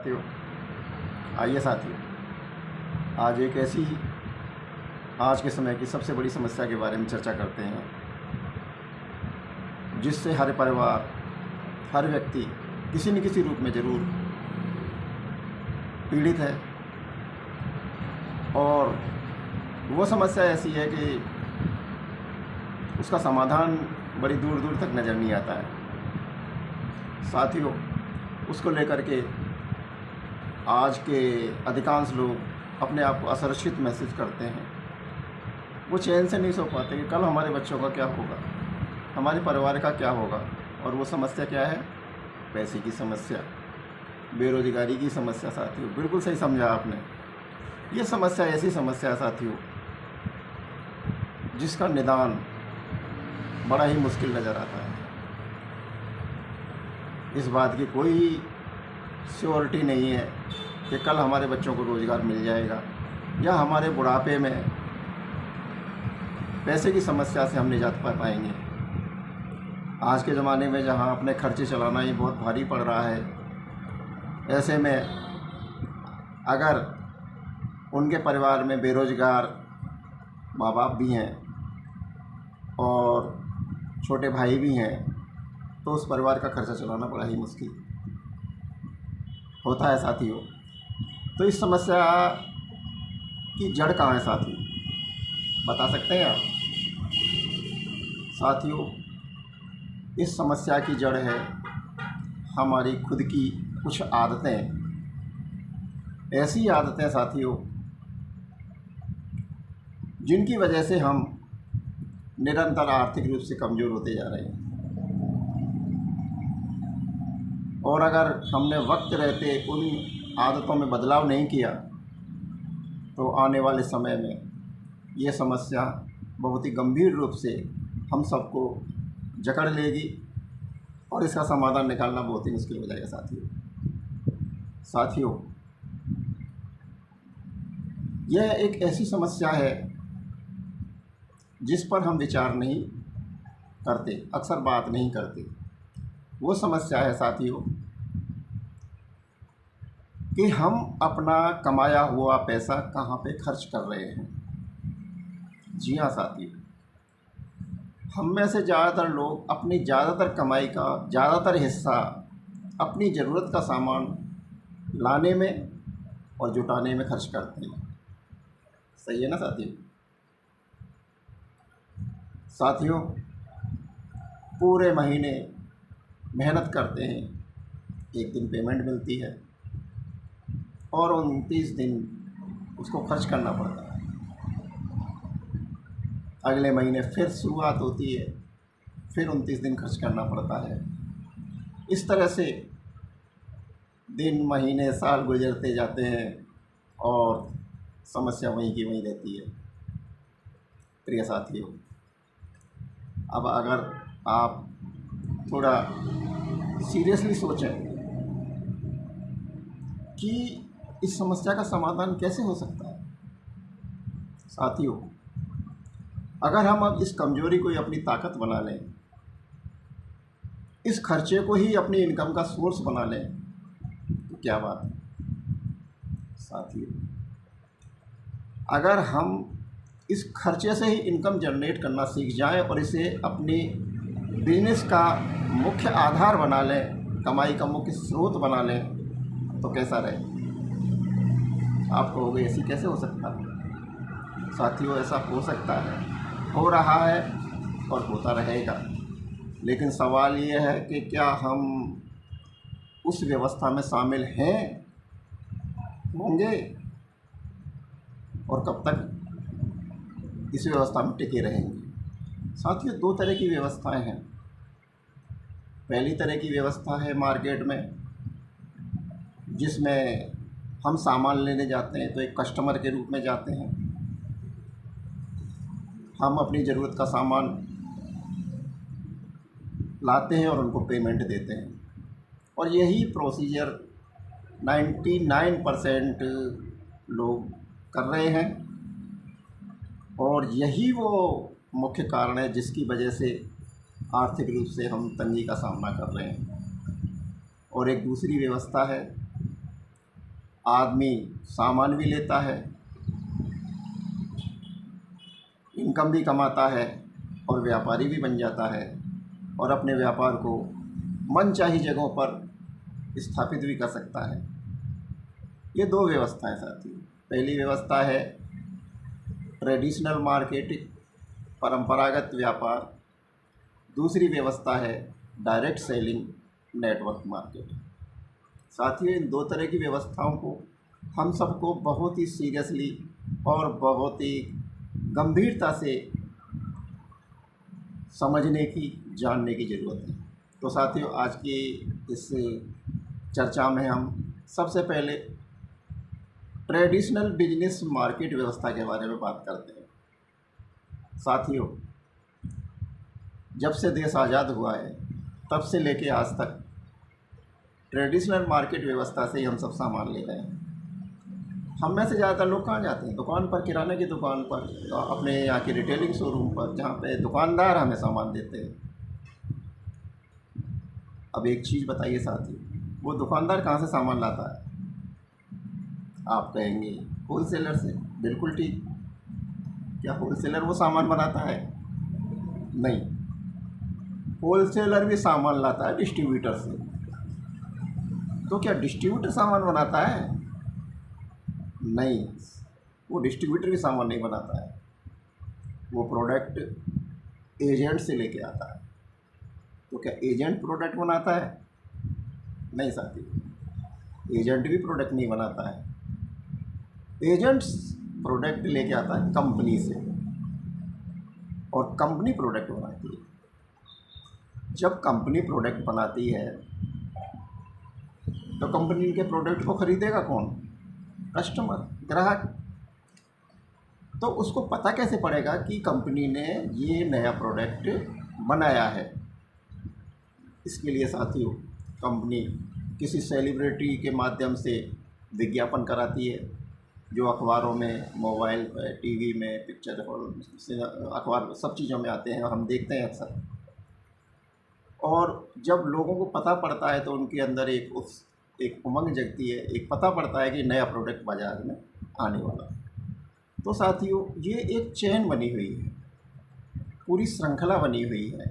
साथियों, आइए साथियों, आज एक ऐसी आज के समय की सबसे बड़ी समस्या के बारे में चर्चा करते हैं जिससे हर परिवार, हर व्यक्ति किसी न किसी रूप में ज़रूर पीड़ित है। और वो समस्या ऐसी है कि उसका समाधान बड़ी दूर दूर तक नज़र नहीं आता है। साथियों, उसको लेकर के आज के अधिकांश लोग अपने आप को असुरक्षित महसूस करते हैं। वो चैन से नहीं सो पाते कि कल हमारे बच्चों का क्या होगा, हमारे परिवार का क्या होगा। और वो समस्या क्या है? पैसे की समस्या, बेरोजगारी की समस्या। साथियों, बिल्कुल सही समझा आपने। ये समस्या ऐसी समस्या है साथियों जिसका निदान बड़ा ही मुश्किल नज़र आता है। इस बात की कोई श्योरिटी नहीं है कि कल हमारे बच्चों को रोज़गार मिल जाएगा या हमारे बुढ़ापे में पैसे की समस्या से हम निजात पा पाएंगे। आज के ज़माने में जहां अपने खर्चे चलाना ही बहुत भारी पड़ रहा है, ऐसे में अगर उनके परिवार में बेरोज़गार माँ बाप भी हैं और छोटे भाई भी हैं तो उस परिवार का खर्चा चलाना बड़ा ही मुश्किल होता है साथियों। तो इस समस्या की जड़ कहाँ है साथियों, बता सकते हैं आप? साथियों, इस समस्या की जड़ है हमारी खुद की कुछ आदतें। ऐसी आदतें साथियों जिनकी वजह से हम निरंतर आर्थिक रूप से कमज़ोर होते जा रहे हैं। और अगर हमने वक्त रहते उन आदतों में बदलाव नहीं किया तो आने वाले समय में ये समस्या बहुत ही गंभीर रूप से हम सबको जकड़ लेगी और इसका समाधान निकालना बहुत ही मुश्किल हो जाएगा साथियों, यह एक ऐसी समस्या है जिस पर हम विचार नहीं करते, अक्सर बात नहीं करते। वो समस्या है साथियों कि हम अपना कमाया हुआ पैसा कहाँ पे खर्च कर रहे हैं। जी हाँ साथियों, हम में से ज़्यादातर लोग अपनी ज़्यादातर कमाई का ज़्यादातर हिस्सा अपनी ज़रूरत का सामान लाने में और जुटाने में खर्च करते हैं। सही है ना साथियों, पूरे महीने मेहनत करते हैं, एक दिन पेमेंट मिलती है और 29 दिन उसको खर्च करना पड़ता है। अगले महीने फिर शुरुआत होती है, फिर 29 दिन खर्च करना पड़ता है। इस तरह से दिन, महीने, साल गुजरते जाते हैं और समस्या वहीं की वहीं रहती है। प्रिय साथियों, अब अगर आप थोड़ा सीरियसली सोचें कि इस समस्या का समाधान कैसे हो सकता है। साथियों, अगर हम अब इस कमजोरी को ही अपनी ताकत बना लें, इस खर्चे को ही अपनी इनकम का सोर्स बना लें तो क्या बात है। साथियों, अगर हम इस खर्चे से ही इनकम जनरेट करना सीख जाएं और इसे अपनी बिजनेस का मुख्य आधार बना लें, कमाई का मुख्य स्रोत बना लें तो कैसा रहे। आप कहोगे ऐसी कैसे हो सकता है? साथियों, ऐसा हो सकता है, हो रहा है और होता रहेगा। लेकिन सवाल ये है कि क्या हम उस व्यवस्था में शामिल हैं, होंगे, और कब तक इस व्यवस्था में टिके रहेंगे। साथियों, दो तरह की व्यवस्थाएं हैं। पहली तरह की व्यवस्था है मार्केट में, जिसमें हम सामान लेने जाते हैं तो एक कस्टमर के रूप में जाते हैं। हम अपनी ज़रूरत का सामान लाते हैं और उनको पेमेंट देते हैं। और यही प्रोसीजर 99% लोग कर रहे हैं और यही वो मुख्य कारण है जिसकी वजह से आर्थिक रूप से हम तंगी का सामना कर रहे हैं। और एक दूसरी व्यवस्था है आदमी सामान भी लेता है, इनकम भी कमाता है और व्यापारी भी बन जाता है और अपने व्यापार को मनचाही जगहों पर स्थापित भी कर सकता है। ये दो व्यवस्थाएं साथियों। पहली व्यवस्था है ट्रेडिशनल मार्केटिंग, परंपरागत व्यापार। दूसरी व्यवस्था है डायरेक्ट सेलिंग, नेटवर्क मार्केटिंग। साथियों, इन दो तरह की व्यवस्थाओं को हम सबको बहुत ही सीरियसली और बहुत ही गंभीरता से समझने की, जानने की ज़रूरत है। तो साथियों, आज की इस चर्चा में हम सबसे पहले ट्रेडिशनल बिजनेस मार्केट व्यवस्था के बारे में बात करते हैं। साथियों, जब से देश आज़ाद हुआ है तब से लेके आज तक ट्रेडिशनल मार्केट व्यवस्था से ही हम सब सामान ले रहे हैं। हम में से ज़्यादातर लोग कहाँ जाते हैं? दुकान पर, किराने की दुकान पर, अपने यहाँ की रिटेलिंग शोरूम पर, जहाँ पे दुकानदार हमें सामान देते हैं। अब एक चीज़ बताइए साथी, वो दुकानदार कहाँ से सामान लाता है? आप कहेंगे होलसेलर से। बिल्कुल ठीक। क्या होलसेलर वो सामान बनाता है? नहीं, होलसेलर भी सामान लाता है डिस्ट्रीब्यूटर से। तो क्या डिस्ट्रीब्यूटर सामान बनाता है? नहीं, वो डिस्ट्रीब्यूटर भी सामान नहीं बनाता है। वो प्रोडक्ट एजेंट से लेके आता है। तो क्या एजेंट प्रोडक्ट बनाता है? नहीं साथी, एजेंट भी प्रोडक्ट नहीं बनाता है। एजेंट्स प्रोडक्ट लेके आता है कंपनी से और कंपनी प्रोडक्ट बनाती है। जब कंपनी प्रोडक्ट बनाती है तो कंपनी के प्रोडक्ट को ख़रीदेगा कौन? कस्टमर, ग्राहक। तो उसको पता कैसे पड़ेगा कि कंपनी ने ये नया प्रोडक्ट बनाया है? इसके लिए साथियों, कंपनी किसी सेलिब्रिटी के माध्यम से विज्ञापन कराती है, जो अखबारों में, मोबाइल पर, टीवी में, पिक्चर हॉल से, अखबार, सब चीज़ों में आते हैं और हम देखते हैं अक्सर। और जब लोगों को पता पड़ता है तो उनके अंदर एक उमंग जगती है, एक पता पड़ता है कि नया प्रोडक्ट बाज़ार में आने वाला है। तो साथियों, ये एक चेन बनी हुई है, पूरी श्रृंखला बनी हुई है,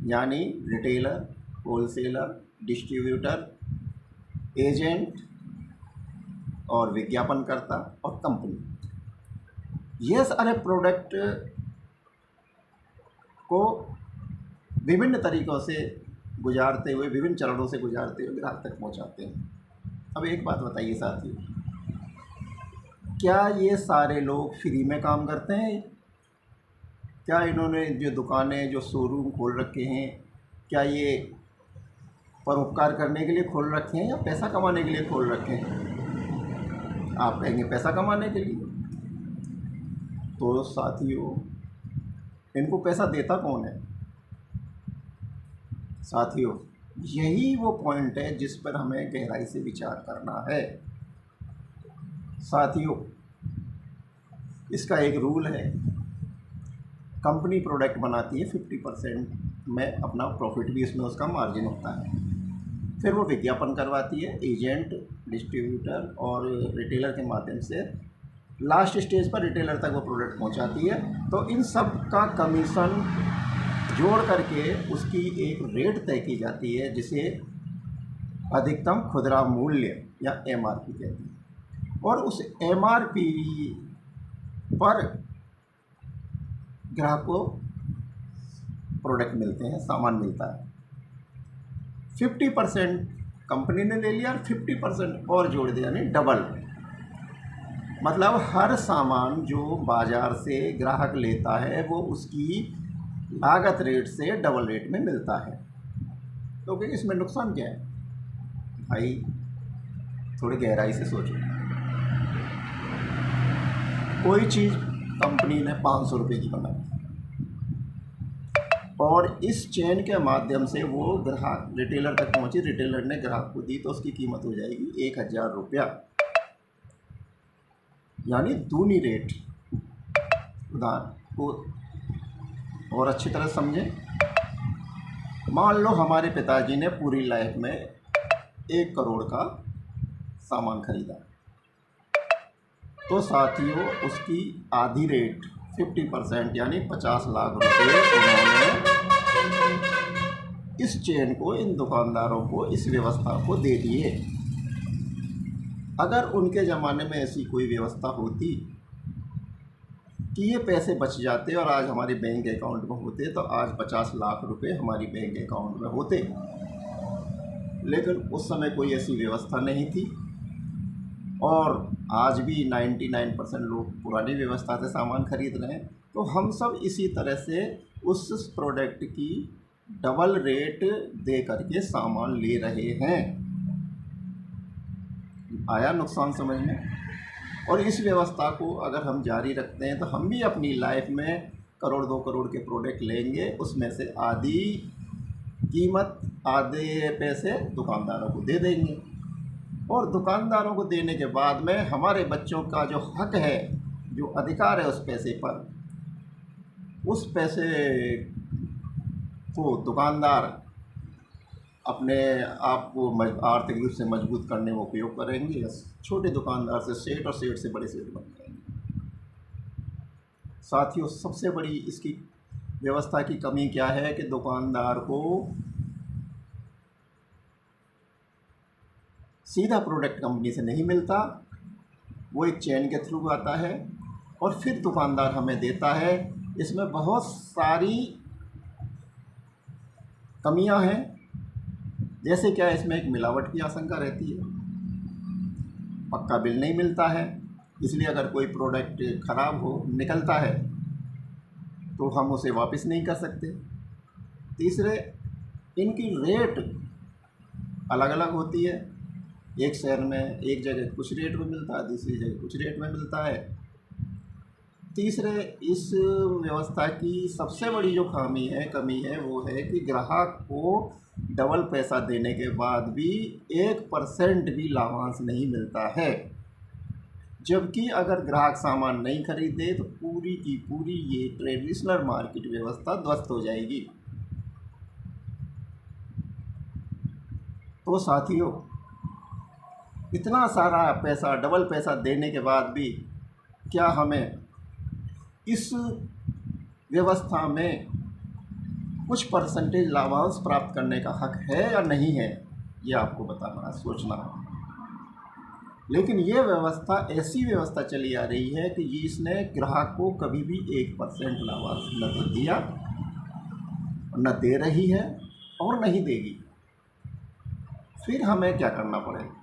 यानी रिटेलर, होलसेलर, डिस्ट्रीब्यूटर, एजेंट और विज्ञापनकर्ता और कंपनी। ये सारे प्रोडक्ट को विभिन्न तरीक़ों से गुजारते हुए, विभिन्न चरणों से गुजारते हुए ग्राहक तक पहुंचाते हैं। अब एक बात बताइए साथियों, क्या ये सारे लोग फ्री में काम करते हैं? क्या इन्होंने जो दुकानें, जो शोरूम खोल रखे हैं, क्या ये परोपकार करने के लिए खोल रखे हैं या पैसा कमाने के लिए खोल रखे हैं? आप कहेंगे पैसा कमाने के लिए। तो साथियों, इनको पैसा देता कौन है? साथियों, यही वो पॉइंट है जिस पर हमें गहराई से विचार करना है। साथियों, इसका एक रूल है, कंपनी प्रोडक्ट बनाती है 50% में, अपना प्रॉफिट भी इसमें उसका मार्जिन होता है। फिर वो विज्ञापन करवाती है एजेंट, डिस्ट्रीब्यूटर और रिटेलर के माध्यम से, लास्ट स्टेज पर रिटेलर तक वो प्रोडक्ट पहुंचाती है। तो इन सब का कमीशन जोड़ करके उसकी एक रेट तय की जाती है, जिसे अधिकतम खुदरा मूल्य या एमआरपी कहते हैं। और उस एमआरपी पर ग्राहक को प्रोडक्ट मिलते हैं, सामान मिलता है। 50% कंपनी ने ले लिया और 50% और जोड़ दिया, यानी डबल। मतलब हर सामान जो बाज़ार से ग्राहक लेता है वो उसकी लागत रेट से डबल रेट में मिलता है। तो कि इसमें नुकसान क्या है भाई? थोड़ी गहराई से सोचो। कोई चीज़ कंपनी ने 500 रुपये की बनाई और इस चेन के माध्यम से वो ग्राहक रिटेलर तक पहुंची, रिटेलर ने ग्राहक को दी, तो उसकी कीमत हो जाएगी 1000 रुपया, यानी दूनी रेट। उदाहरण को और अच्छी तरह समझें। मान लो हमारे पिताजी ने पूरी लाइफ में 1 करोड़ का सामान खरीदा, तो साथियों उसकी आधी रेट 50% यानी 50 लाख रुपए उन्होंने इस चेन को, इन दुकानदारों को, इस व्यवस्था को दे दिए। अगर उनके ज़माने में ऐसी कोई व्यवस्था होती कि ये पैसे बच जाते और आज हमारे बैंक अकाउंट में होते, तो आज 50 लाख रुपए हमारी बैंक अकाउंट में होते। लेकिन उस समय कोई ऐसी व्यवस्था नहीं थी और आज भी 99% लोग पुरानी व्यवस्था से सामान खरीद रहे हैं। तो हम सब इसी तरह से उस प्रोडक्ट की डबल रेट दे करके सामान ले रहे हैं। आया नुकसान समझ में? और इस व्यवस्था को अगर हम जारी रखते हैं तो हम भी अपनी लाइफ में करोड़ 2 करोड़ के प्रोडक्ट लेंगे, उसमें से आधी कीमत, आधे पैसे दुकानदारों को दे देंगे और दुकानदारों को देने के बाद में हमारे बच्चों का जो हक है, जो अधिकार है उस पैसे पर, उस पैसे को दुकानदार अपने आप को आर्थिक रूप से मजबूत करने में उपयोग करेंगे। छोटे दुकानदार से सेठ और सेठ से बड़े सेठ बन जाएंगे। साथियों, सबसे बड़ी इसकी व्यवस्था की कमी क्या है कि दुकानदार को सीधा प्रोडक्ट कंपनी से नहीं मिलता, वो एक चेन के थ्रू आता है और फिर दुकानदार हमें देता है। इसमें बहुत सारी कमियां हैं। जैसे क्या, इसमें एक मिलावट की आशंका रहती है, पक्का बिल नहीं मिलता है, इसलिए अगर कोई प्रोडक्ट ख़राब हो निकलता है तो हम उसे वापस नहीं कर सकते। तीसरे, इनकी रेट अलग अलग होती है। एक शहर में एक जगह कुछ रेट में मिलता है, दूसरी जगह कुछ रेट में मिलता है। तीसरे, इस व्यवस्था की सबसे बड़ी जो कमी है वो है कि ग्राहक को डबल पैसा देने के बाद भी 1% भी लाभांश नहीं मिलता है। जबकि अगर ग्राहक सामान नहीं खरीदे तो पूरी की पूरी ये ट्रेडिशनल मार्केट व्यवस्था ध्वस्त हो जाएगी। तो साथियों, इतना सारा पैसा, डबल पैसा देने के बाद भी क्या हमें इस व्यवस्था में कुछ परसेंटेज लाभांश प्राप्त करने का हक है या नहीं है, ये आपको बताना, सोचना है। लेकिन ये व्यवस्था ऐसी व्यवस्था चली आ रही है कि इसने ग्राहक को कभी भी 1% लाभांश न तो दिया, न दे रही है और नहीं देगी। फिर हमें क्या करना पड़ेगा?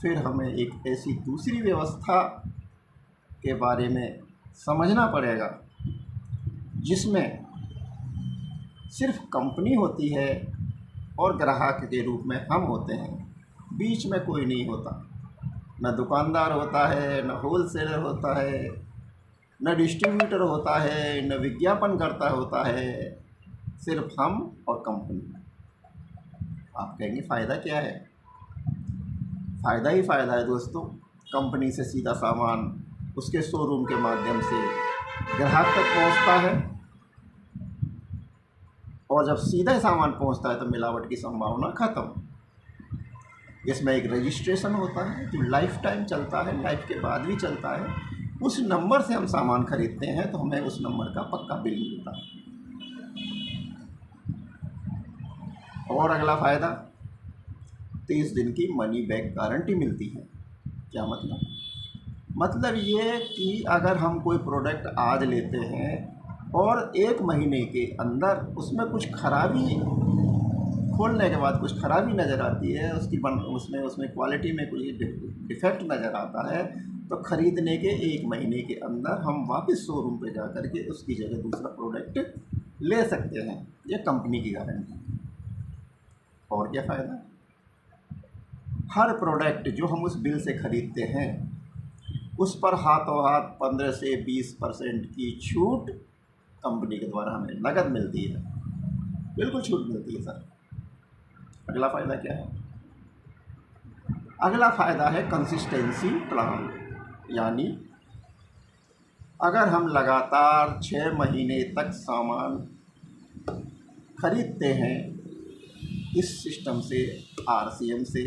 फिर हमें एक ऐसी दूसरी व्यवस्था के बारे में समझना पड़ेगा जिसमें सिर्फ कंपनी होती है और ग्राहक के रूप में हम होते हैं, बीच में कोई नहीं होता। न दुकानदार होता है, न होलसेलर होता है, न डिस्ट्रीब्यूटर होता है, न विज्ञापन करता होता है, सिर्फ हम और कंपनी। आप कहेंगे फ़ायदा क्या है? फ़ायदा ही फ़ायदा है दोस्तों। कंपनी से सीधा सामान उसके शोरूम के माध्यम से ग्राहक तक पहुंचता है और जब सीधा सामान पहुंचता है तो मिलावट की संभावना ख़त्म। इसमें एक रजिस्ट्रेशन होता है जो लाइफ टाइम चलता है, लाइफ के बाद भी चलता है। उस नंबर से हम सामान खरीदते हैं तो हमें उस नंबर का पक्का बिल मिलता है। और अगला फ़ायदा, 30 दिन की मनी बैक गारंटी मिलती है। क्या मतलब? मतलब ये कि अगर हम कोई प्रोडक्ट आज लेते हैं और 1 महीने के अंदर उसमें कुछ खराबी, खोलने के बाद कुछ खराबी नज़र आती है, उसमें क्वालिटी में कोई डिफेक्ट नज़र आता है, तो ख़रीदने के 1 महीने के अंदर हम वापस शोरूम पे जा कर के उसकी जगह दूसरा प्रोडक्ट ले सकते हैं। ये कंपनी की गारंटी। और क्या फ़ायदा? हर प्रोडक्ट जो हम उस बिल से ख़रीदते हैं उस पर हाथों हाथ 15 से 20% की छूट कंपनी के द्वारा हमें नगद मिलती है। बिल्कुल छूट मिलती है सर। अगला फ़ायदा क्या है? अगला फ़ायदा है कंसिस्टेंसी प्लान। यानी अगर हम लगातार 6 महीने तक सामान खरीदते हैं इस सिस्टम से, RCM से,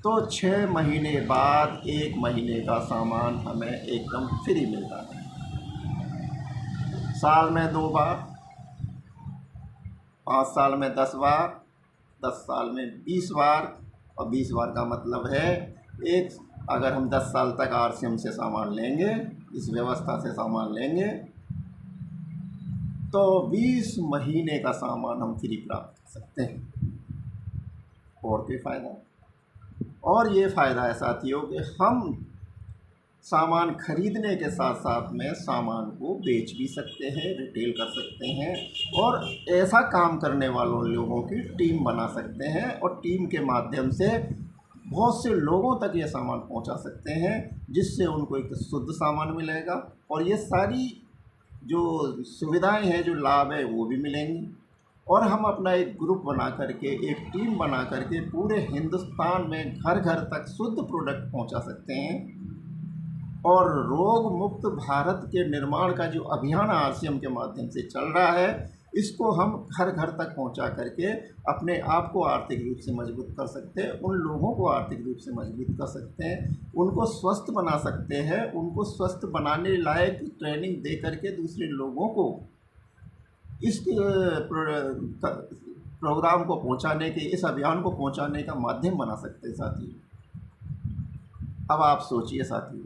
तो 6 महीने बाद 1 महीने का सामान हमें एकदम फ्री मिलता है। साल में 2 बार, 5 साल में 10 बार, 10 साल में 20 बार, और 20 बार का मतलब है एक, अगर हम 10 साल तक RCM से सामान लेंगे, इस व्यवस्था से सामान लेंगे, तो 20 महीने का सामान हम फ्री प्राप्त कर सकते हैं। और कोई फ़ायदा? और ये फ़ायदा है साथियों कि हम सामान खरीदने के साथ साथ में सामान को बेच भी सकते हैं, रिटेल कर सकते हैं, और ऐसा काम करने वालों लोगों की टीम बना सकते हैं, और टीम के माध्यम से बहुत से लोगों तक ये सामान पहुंचा सकते हैं, जिससे उनको एक शुद्ध सामान मिलेगा, और ये सारी जो सुविधाएं हैं, जो लाभ है, वो भी मिलेंगी। और हम अपना एक ग्रुप बना करके, एक टीम बना करके पूरे हिंदुस्तान में घर घर तक शुद्ध प्रोडक्ट पहुंचा सकते हैं। और रोग मुक्त भारत के निर्माण का जो अभियान RCM के माध्यम से चल रहा है, इसको हम घर घर तक पहुंचा करके अपने आप को आर्थिक रूप से मजबूत कर सकते हैं, उन लोगों को आर्थिक रूप से मजबूत कर सकते हैं, उनको स्वस्थ बना सकते हैं, उनको स्वस्थ बनाने लायक ट्रेनिंग दे करके दूसरे लोगों को इस प्रोग्राम को पहुंचाने के, इस अभियान को पहुंचाने का माध्यम बना सकते हैं साथियों। अब आप सोचिए साथियों,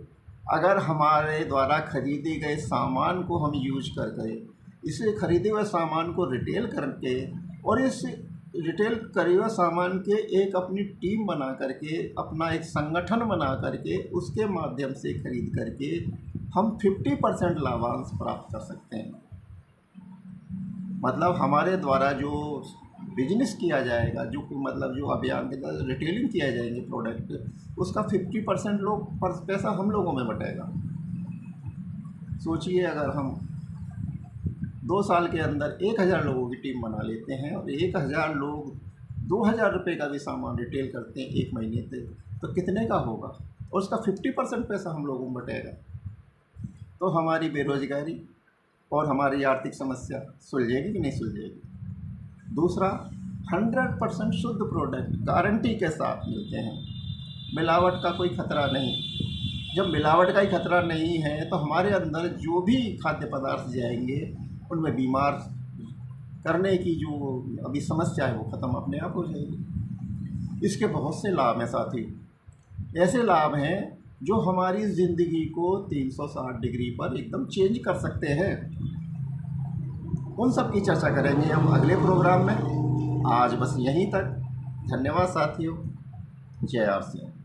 अगर हमारे द्वारा खरीदे गए सामान को हम यूज करके, इसे खरीदे हुए सामान को रिटेल करके, और इस रिटेल करे हुए सामान के एक अपनी टीम बना करके, अपना एक संगठन बना करके, उसके माध्यम से खरीद करके हम 50% लाभांश प्राप्त कर सकते हैं। मतलब हमारे द्वारा जो बिजनेस किया जाएगा, जो मतलब जो अभियान के तहत रिटेलिंग किया जाएंगे प्रोडक्ट, उसका 50% लोग पैसा हम लोगों में बटेगा। सोचिए, अगर हम 2 साल के अंदर 1000 लोगों की टीम बना लेते हैं, और 1000 लोग 2000 रुपये का भी सामान रिटेल करते हैं 1 महीने तक, तो कितने का होगा? और उसका 50% पैसा हम लोगों में बटेगा। तो हमारी बेरोजगारी और हमारी आर्थिक समस्या सुलझेगी कि नहीं सुलझेगी? दूसरा, 100% शुद्ध प्रोडक्ट गारंटी के साथ मिलते हैं, मिलावट का कोई खतरा नहीं। जब मिलावट का ही खतरा नहीं है, तो हमारे अंदर जो भी खाद्य पदार्थ जाएंगे, उनमें बीमार करने की जो अभी समस्या है, वो ख़त्म अपने आप हो जाएगी। इसके बहुत से लाभ हैं साथी, ऐसे लाभ हैं जो हमारी ज़िंदगी को 360 डिग्री पर एकदम चेंज कर सकते हैं। उन सब की चर्चा करेंगे हम अगले प्रोग्राम में। आज बस यहीं तक। धन्यवाद साथियों। जय RCM।